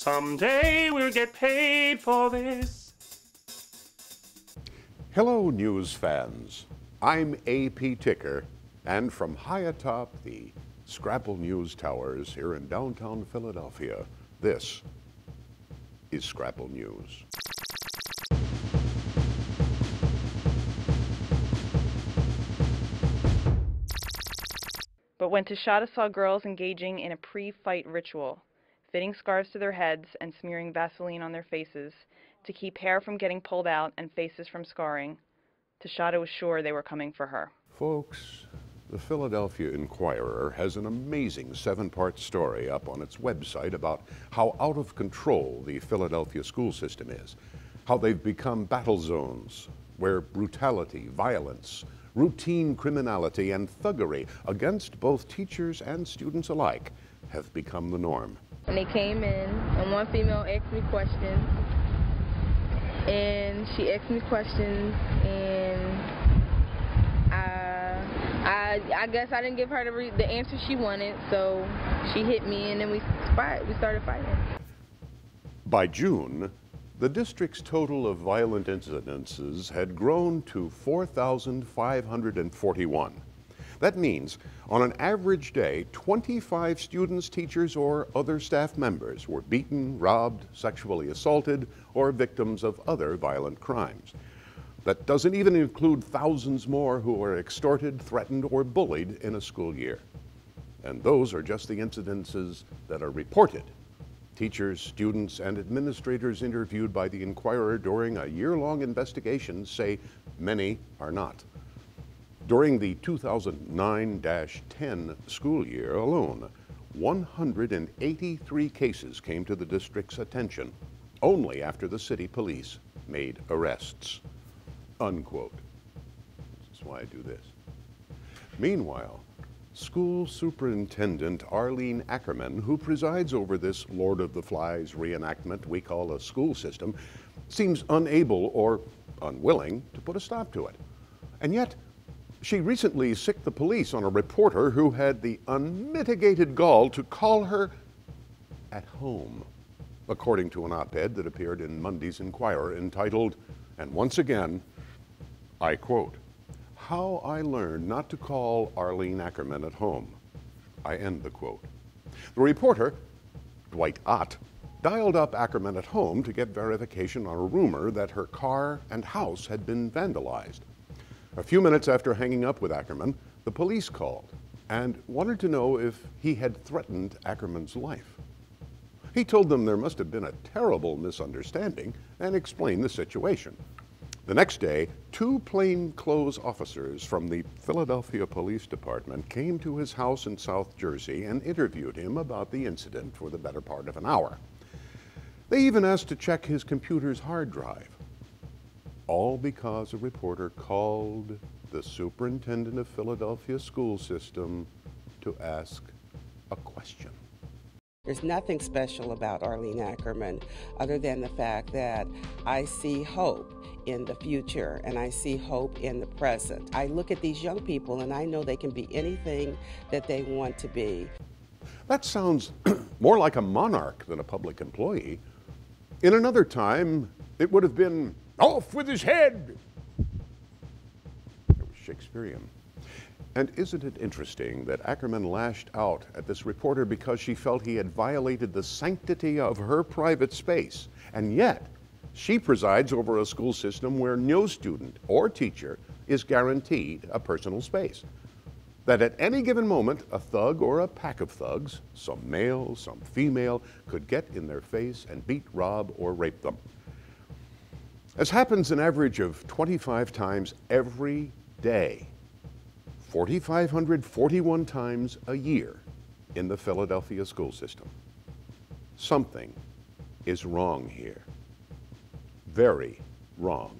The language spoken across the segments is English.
Someday we'll get paid for this. Hello, news fans. I'm A.P. Ticker, and from high atop the Scrapple News Towers here in downtown Philadelphia, this is Scrapple News. But when Tashada saw girls engaging in a pre-fight ritual, fitting scarves to their heads and smearing Vaseline on their faces to keep hair from getting pulled out and faces from scarring, Tashada was sure they were coming for her. Folks, the Philadelphia Inquirer has an amazing 7-part story up on its website about how out of control the Philadelphia school system is, how they've become battle zones where brutality, violence, routine criminality, and thuggery against both teachers and students alike have become the norm. And they came in, and one female asked me questions, and she asked me questions, and I guess I didn't give her the answer she wanted, so she hit me, and then we started fighting. By June, the district's total of violent incidences had grown to 4,541. That means, on an average day, 25 students, teachers, or other staff members were beaten, robbed, sexually assaulted, or victims of other violent crimes. That doesn't even include thousands more who were extorted, threatened, or bullied in a school year. And those are just the incidences that are reported. Teachers, students, and administrators interviewed by the Inquirer during a year-long investigation say many are not. During the 2009-10 school year alone, 183 cases came to the district's attention, only after the city police made arrests. Unquote. This is why I do this. Meanwhile, School Superintendent Arlene Ackerman, who presides over this Lord of the Flies reenactment we call a school system, seems unable or unwilling to put a stop to it. And yet, she recently sicked the police on a reporter who had the unmitigated gall to call her at home, according to an op-ed that appeared in Monday's Inquirer entitled, and once again, I quote, "How I Learned Not to Call Arlene Ackerman at Home." I end the quote. The reporter, Dwight Ott, dialed up Ackerman at home to get verification on a rumor that her car and house had been vandalized. A few minutes after hanging up with Ackerman, the police called and wanted to know if he had threatened Ackerman's life. He told them there must have been a terrible misunderstanding and explained the situation. The next day, 2 plainclothes officers from the Philadelphia Police Department came to his house in South Jersey and interviewed him about the incident for the better part of an hour. They even asked to check his computer's hard drive, all because a reporter called the superintendent of Philadelphia school system to ask a question. There's nothing special about Arlene Ackerman other than the fact that I see hope in the future and I see hope in the present. I look at these young people and I know they can be anything that they want to be. That sounds more like a monarch than a public employee. In another time, it would have been, "Off with his head!" It was Shakespearean. And isn't it interesting that Ackerman lashed out at this reporter because she felt he had violated the sanctity of her private space, and yet she presides over a school system where no student or teacher is guaranteed a personal space. That at any given moment, a thug or a pack of thugs, some male, some female, could get in their face and beat, rob, or rape them. As happens an average of 25 times every day, 4,541 times a year in the Philadelphia school system. Something is wrong here. Very wrong.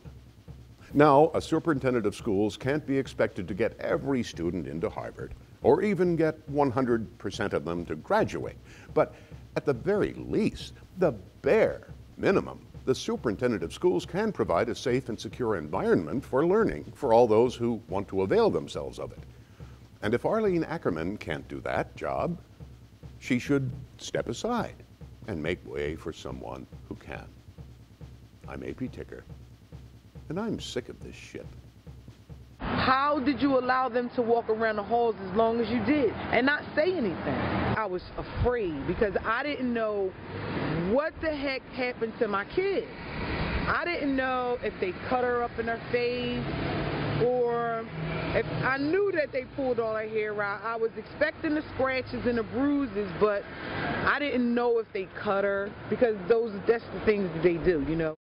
Now, a superintendent of schools can't be expected to get every student into Harvard, or even get 100% of them to graduate. But at the very least, the bare minimum, the superintendent of schools can provide a safe and secure environment for learning for all those who want to avail themselves of it. And if Arlene Ackerman can't do that job, she should step aside and make way for someone who can. I'm AP Ticker, and I'm sick of this shit. How did you allow them to walk around the halls as long as you did and not say anything? I was afraid because I didn't know what the heck happened to my kid. I didn't know if they cut her up in her face or if I knew that they pulled all her hair out. I was expecting the scratches and the bruises, but I didn't know if they cut her because that's the things that they do, you know.